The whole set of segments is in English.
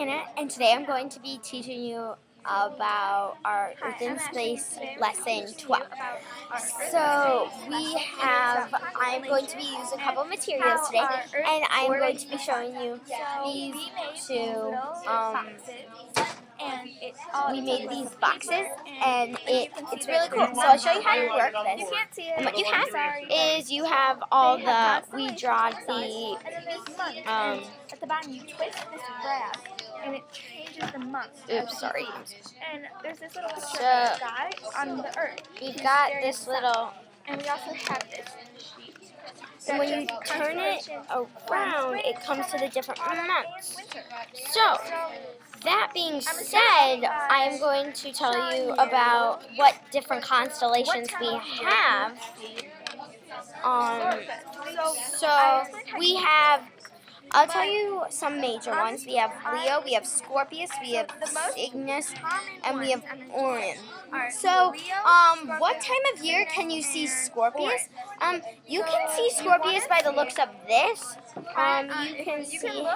Anna, and today I'm going to be teaching you about our Earth in Space lesson 12. So I'm going to be using a couple of materials today, and I'm going to be showing you these two. We made these boxes, and it's really cool. So I'll show you how to work this. And what you have is we draw the at the bottom you twist this grab and it changes the months. Oops, sorry. And there's this little picture of a guy on the earth. We've got this little, and we also have this sheet. And when you turn it around, it comes to the different months. So, that being said, I'm going to tell you about what different constellations we have. So we have, I'll tell you some major ones. We have Leo, we have Scorpius, we have Cygnus, and we have Orion. So, what time of year can you see Scorpius? You can see Scorpius by the looks of this. You can see him.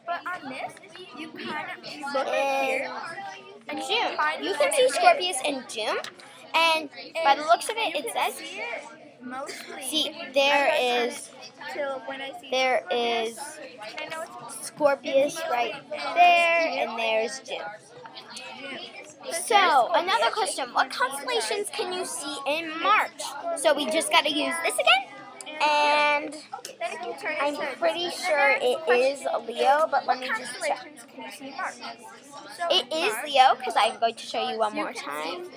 But on this, you kind of look here. In June. You can see Scorpius in June. And by the looks of it, it says, see, there is Scorpius right there, and there's June. So, another question, what constellations can you see in March? So we just got to use this again. And I'm pretty sure it is Leo, but let me just check. It is Leo, because I'm going to show you one more time.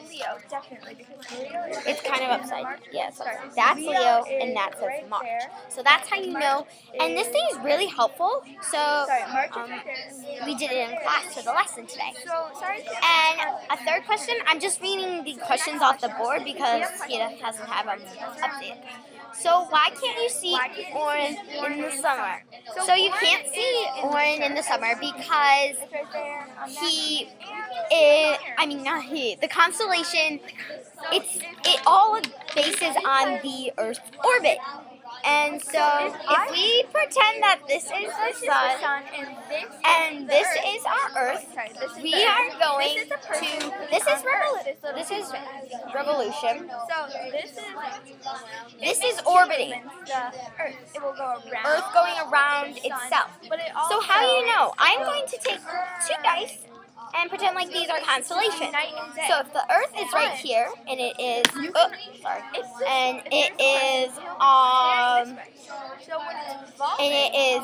It's kind of upside down. Yeah, so that's Leo, and that says March. So that's how you know. And this thing is really helpful. So we did it in class for the lesson today. And a third question, I'm just reading the questions off the board because he doesn't have them updated. So why can't you see Orion in the summer? So you can't see Orion in the summer because the constellation, it all bases on the Earth's orbit. And so, if we pretend that this is the sun, and this is our Earth, we are going to, this is revolution, this is orbiting, Earth going around itself. So how do you know? I'm going to take 2 dice and pretend like these are constellations. So if the Earth is right here, and it is,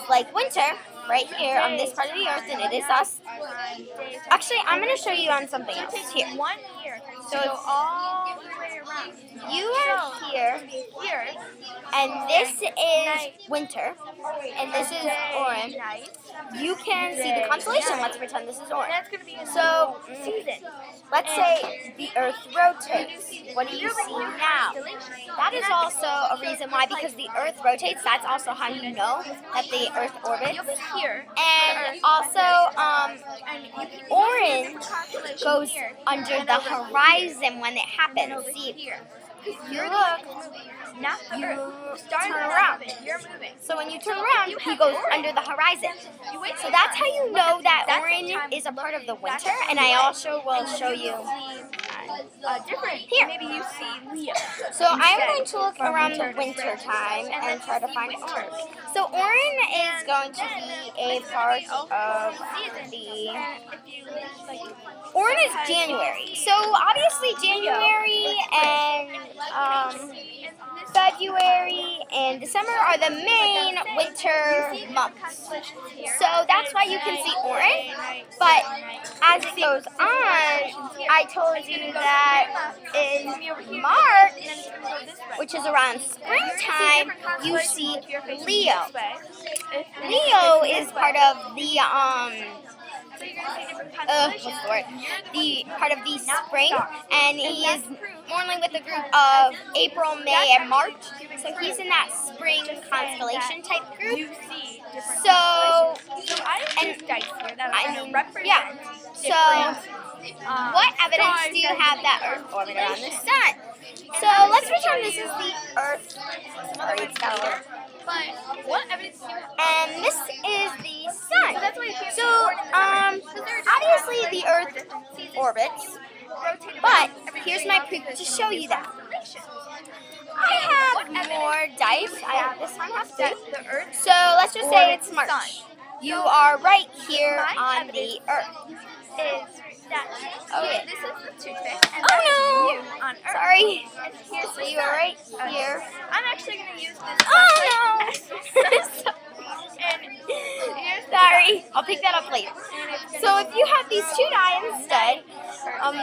like winter right here on this part of the Earth, and it is us. Actually, I'm going to show you on something else here. So all the way around. You are here, and this is winter, and this is Orion. You can see the constellation. Let's pretend this is Orion. So, let's say the Earth rotates. What do you see now? That is also a reason why, because the Earth rotates, that's also how you know that the Earth orbits. And also, Orion goes under the horizon when it happens. See, you look, you turn around. So when you turn around, he goes under the horizon. So that's how you know that Orion is a part of the winter, and I also will show you here. Maybe you see Leo. So I'm going to look around the winter time and try to find Orion. So Orion is going to be a part of the... Orion is January. So obviously January and February and December are the main winter months. So that's why you can see Orion. But as it goes on, I told you that in March, which is around springtime, you see Leo. Leo is part of the the part of the spring, and he is normally with a group of April, May, and March. So he's in that spring constellation type group. So, what evidence do you have that Earth orbits around the sun? So let's pretend this is the Earth. Sorry, it's got a little. But what evidence do you have? And this is the sun. orbits. rotate But around every here's 3 my months proof to because show you that. constellations. I have more dice. This one has That 3. the Earth So let's just say orbits it's the March. sun. You are right here My on evidence the Earth. is that Okay. this is the toothpick and Oh, that's no. you on Earth. Sorry. And here's So the you are sun. right Okay. here. I'm actually going to use this Oh, no. as the sun. And here's the Sorry. sun. I'll pick that up later. And it's gonna So if you have these 2 die instead,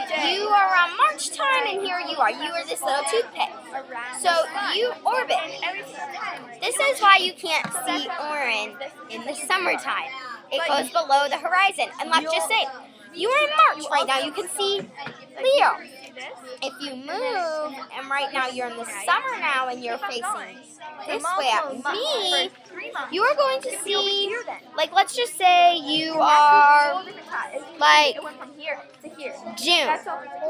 day you are on March time, and here you are. You are this little toothpick. around So the sun. you orbit. And every single time. This is why you can't see Orion in the summertime. It goes below the horizon. And let's just say, you are in March right now. You can see Leo. If you move, and right now you're in the summer now, and you're facing this way at me, you are going to see, like, let's just say you are, like, It went from here to here. June.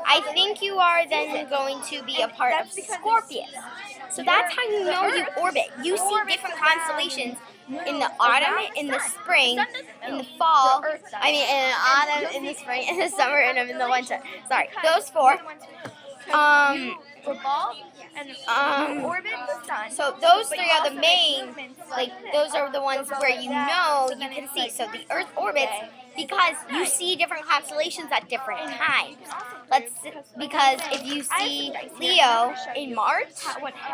I think you are then going to be a part of Scorpius. So that's how you know you orbit. You see different constellations in the autumn, in the spring, in the fall. I mean, in the autumn, in the spring, in the summer, and in the winter. Sorry, those 4. Revolve and orbit the sun. So those 3 are the main, like, those are the ones where you know you can see. So the Earth orbits because you see different constellations at different times. Because if you see Leo in March,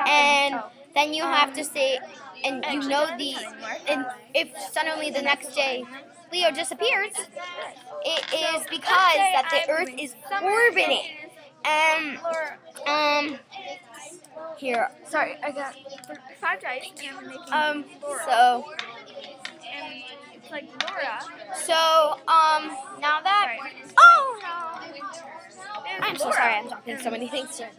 and then you have to say, and you know and if suddenly the next day Leo disappears, it is because that the Earth is orbiting. Here. Sorry, I got 5 dice and I'm making Laura. So, And it's like Laura. now that, Sorry. oh no, I'm so Laura. sorry, I'm talking so many things here.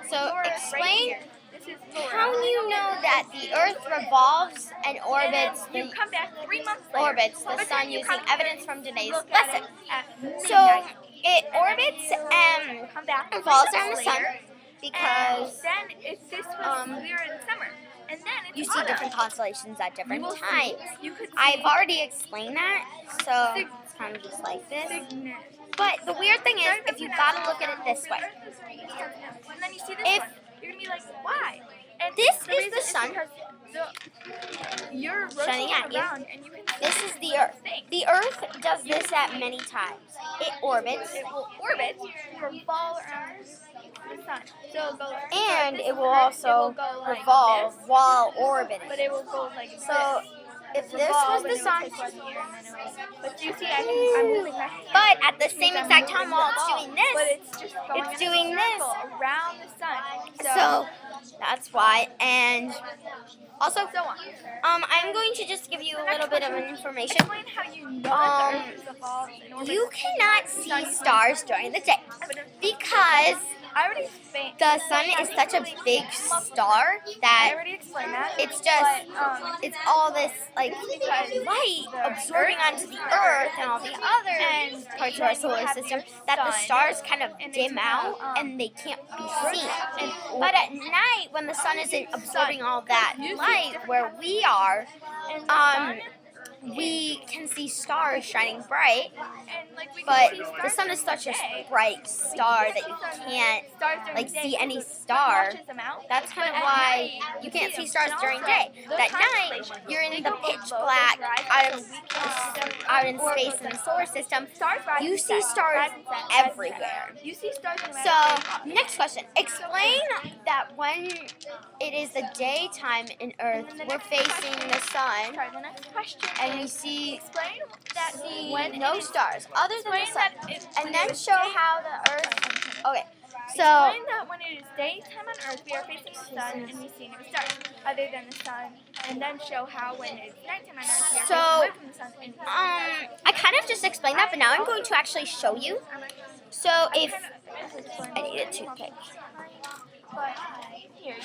So, Laura, right explain here. This is Laura. how you know that the Earth revolves and orbits You the come back 3 months later. orbits the But sun then you using come evidence from today's look at lesson. it at midnight. So, it orbits and Come back revolves 3 around the months sun later, because and then if this was we were in summer, and then it's you see autumn. different constellations at different You will see- times. You could see I've already explained that, so it's kind of just like this. Cygnus. But the weird thing is, if you gotta look at it this way, And then you see this If- one, you're gonna be like, why? And This the is reason the sun because you're shining rotating at you. around, and you can see This is the Earth. thing. The Earth does this at many times. It orbits, It will orbit, revolve around the sun. So it'll go like and this it will way, also go like revolve this, while orbiting. but it will go like So, this. if this was the sun, But you see, I'm moving my hand. but at the same exact time while it's doing But this, it's just going it's in a doing this. circle around the sun. So that's why. And also, so on. I'm going to just give you a little bit of information. Explain how you know that the Earth is evolved in orbit. You cannot see stars during the day because I already explained. the sun is such a big star I that already explained that. it's just, But, it's all this like because light absorbing onto the Earth and all the other parts of our solar system that the stars kind of dim out and they can't be seen. But at night, when the sun isn't absorbing all that light where we are, and the sun, we can see stars shining bright. and like we But can see the stars sun is during such a the day. bright star that you can't Stars during like the day see any because the sun star. washes them out. That's kind of But at why night, you can't see them. stars And during also, day. those At night, constellations, you're in they the go pitch below black, those horizons, out of so we can see them. out in Or space goes in the like solar system. Stars rise You and see set, stars rise and set, rise and set. everywhere. You see stars no matter So, where you next question. Explain that when it is the daytime in Earth, we're facing the sun, Sorry, the next question. and we see Explain that when no it is- stars other than the explain sun, that it- and when then it is show day- how the Earth. Okay, so Explain that when it is daytime on Earth, we are facing the sun and we see no stars other than the sun, and then show how when it is nighttime on Earth, we are So, facing away from the sun and we see no stars. I kind of just explained that, but now I'm going to actually show you. So if I need a toothpick. But here,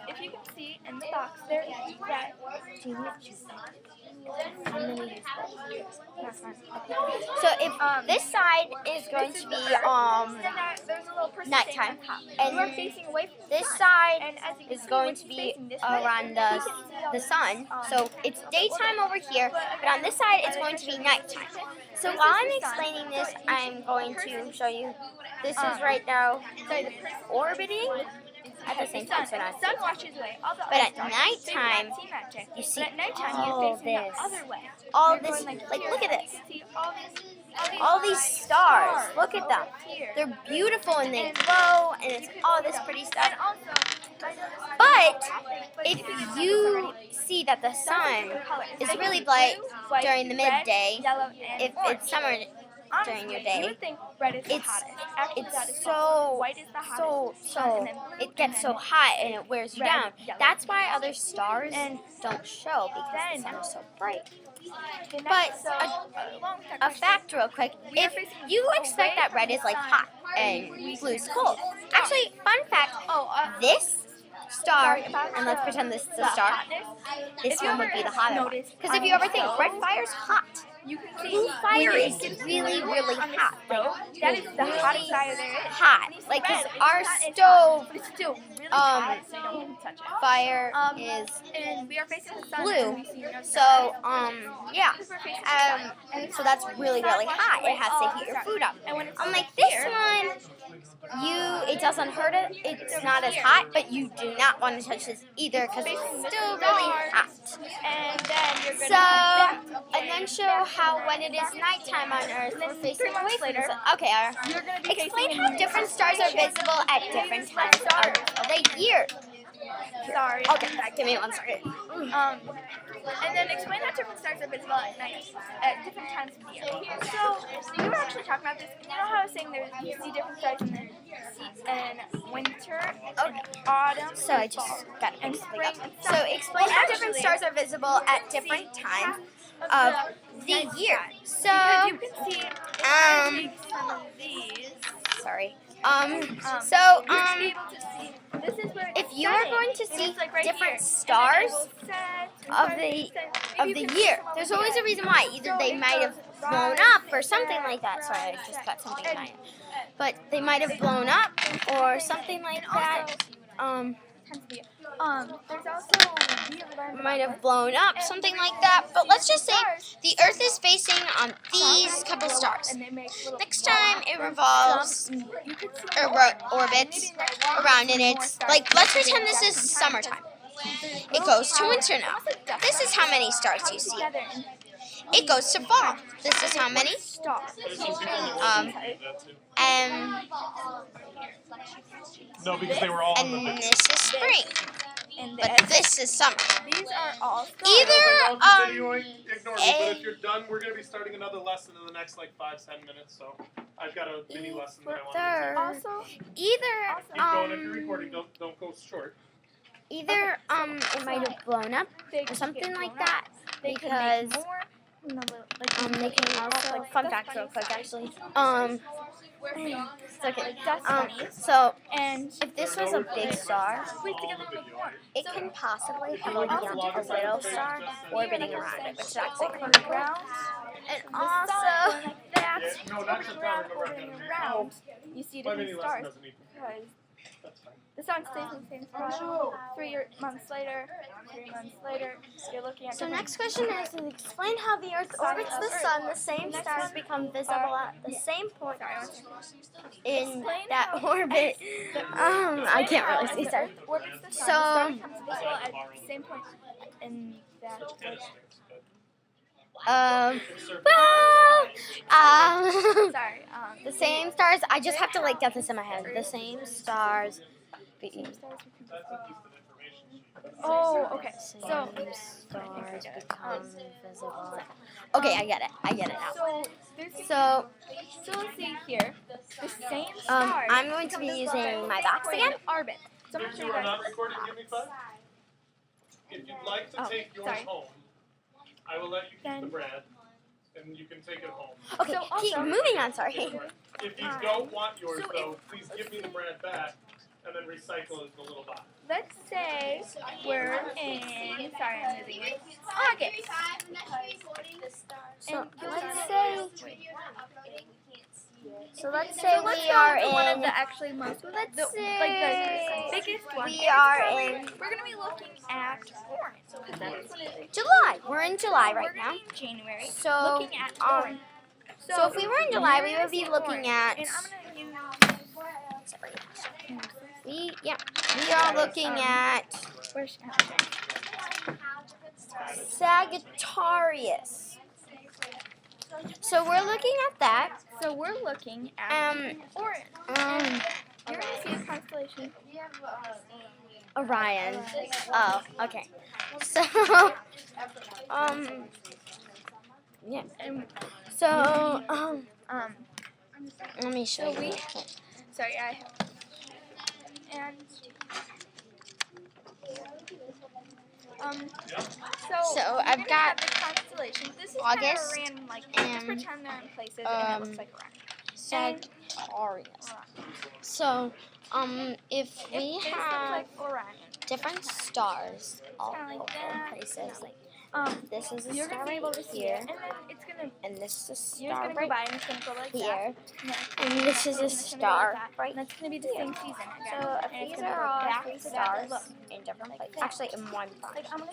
if you can see in the box there, that Do you need a toothpick? I'm gonna use this. So if this side is going to be there's a little person nighttime, standing on top. and We're facing away from the this sun. side And as you can is see, going when to he's be facing this way, around he can see all the sun. this, So it's daytime over here, but on this side it's going to be nighttime. So while I'm explaining this, I'm going to show you. This is right now orbiting at the same time. So not sun washes away all the but other at stars. nighttime, They would not see magic. you see But at nighttime, all you're facing this. the other way. All You're this, going like here. look at this. You can see All these stars. Look at them. over here. They're beautiful and they glow, and it's all this pretty stuff. And also, But if you see that the sun is really bright during the midday, if it's summer during your you day, would think red is the it's hottest. Actually, that is it's false. so White is the hottest. And then blue, it gets and so then hot and it wears you red, down. yellow. That's why other stars don't show because the sun is so bright. But a fact real quick, if you expect that red is like hot and blue is cold. Actually, fun fact, this star, and let's pretend this is a star, this one would be the hotter one. Because if you ever think, red fire's hot. you can see Blue fire is really, really hot. That is the hottest fire there is. Hot. Like, because our But stove it's still really hot, so you don't touch it. fire is And we are facing the sun. blue. And we see no So, sun. yeah. Because we're facing the sun. So that's really, really hot. It has to heat your food up. And when it's Unlike this one, it doesn't hurt it. It's not as hot, but you do not want to touch this either because it's still really hot. And then you're going So, and then show how when it is nighttime on Earth, we're facing 3 months away from the later, sun. Okay, you're going to be explain facing how different stars are visible at different times of the year. Sorry. Okay, give me 1 second. And then explain how different stars are visible at night at different times of the year. So we were actually talking about this. You know how I was saying you see different stars in winter, autumn, So I just fall, got and mixed spring. up. And So explain how different stars are visible at different times of the year. So, Because you can see some of these. sorry. You'll be able to see. This is where If it's you are setting. going to And see it's like right different here. stars And then it will set, of set, the set. of Maybe the you can year, see there's some always a here. reason why. Either they might have blown up or something like that. Sorry, I just got something in my hand. But they might have blown up or something like that. There's also we learned Might have blown up, something like that. But let's just say the Earth is facing on these couple stars. and they make little Next time it revolves you could see or orbits around, and it's like, let's pretend this is summertime. It goes to winter now. This is how many stars you see. together and It goes to fall. This is how many. stars. And No, because they were all in the and picture. this is spring. And But this is summer. these are all stars. Either Continuing, ignore me, but A- if you're done, we're going to be starting another lesson in the next like 5-10 minutes. So I've got a mini lesson that I want to Either Also, keep going if you're recording. Don't go short. either it might have blown up they or could something get like blown that up. They could because make more. they can also fun fact real quick actually it's okay That's funny. so And if this was a big star, we together make more. it can possibly have a little star orbiting around it, which is actually Orbiting pretty cool. around. And The sun also going like that, Yeah, no, not orbiting just around, that, orbiting remember, around. You see My different mini lesson stars doesn't need to. because That's fine. the sun stays in the same spot. 3 months later, 3 months later, you're looking at so different next question is to explain how the Earth orbits the sun. The same stars become visible at the same point in that orbit. I can't really see stars. orbits the sun. So- The star becomes visible at the same point in that orbit. Sorry. The same stars. I just have to like get this in my head. The same stars. Oh, okay. Same So, stars become visible. Okay, I get it now. so there's So let's see here. The same stars. I'm going to be using my box again. Orbit. So I'm If gonna you show are you not guys. recording, give me 5. If you'd like to Oh, take yours sorry. home, I will let you keep the Then- bread, and you can take it home. Okay, So keep also- moving on. Sorry. If you don't want yours, So though, please give me the bread back, and then recycle it in the little box. Let's say we're in. Sorry, I'm moving it. August. So And let's say. So let's say So let's we go are to one of in. the actually most Let's the say biggest one. we are in We're gonna be looking at orange. Because that is what it is. July. We're in July We're right gonna now. be in January. So, looking at um, orange. So if we were in July, we would be looking at. And I'm gonna use. We are looking at Where's Sagittarius. So we're looking at that. So we're looking at Orion. You're gonna see a constellation. Orion. Oh, okay. So yeah. And So let me show So you. sorry, and So we're I've gonna got have the constellations. This is August kind of random, like just and, pretend they're in places and it looks like Orion. Sagittarius. So if we This looks have like Orion. different stars all Kinda like over that. places, like this is a You're star gonna be able to right see here, it, and then it's gonna. and this is a You're star just gonna go right by and it's gonna go like here, that. and this is a It's gonna go star like that. right And that's gonna be the same season again. So if and it's these gonna are go all back three to that. stars Look, in different places, that. actually in one box, like I'm gonna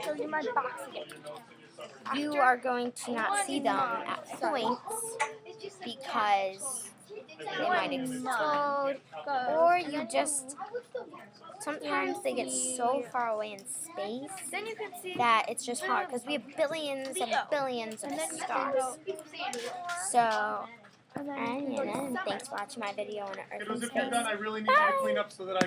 show you my box again. you are going to not see them at points because they might explode, or you just, sometimes they get so far away in space Then you can see. that it's just hard because we have billions and billions of And then you can stars. go. So, And then and you can go to summer. thanks for watching my video on Earth and Kiddos, if you're space. done, I really need you to clean up so that I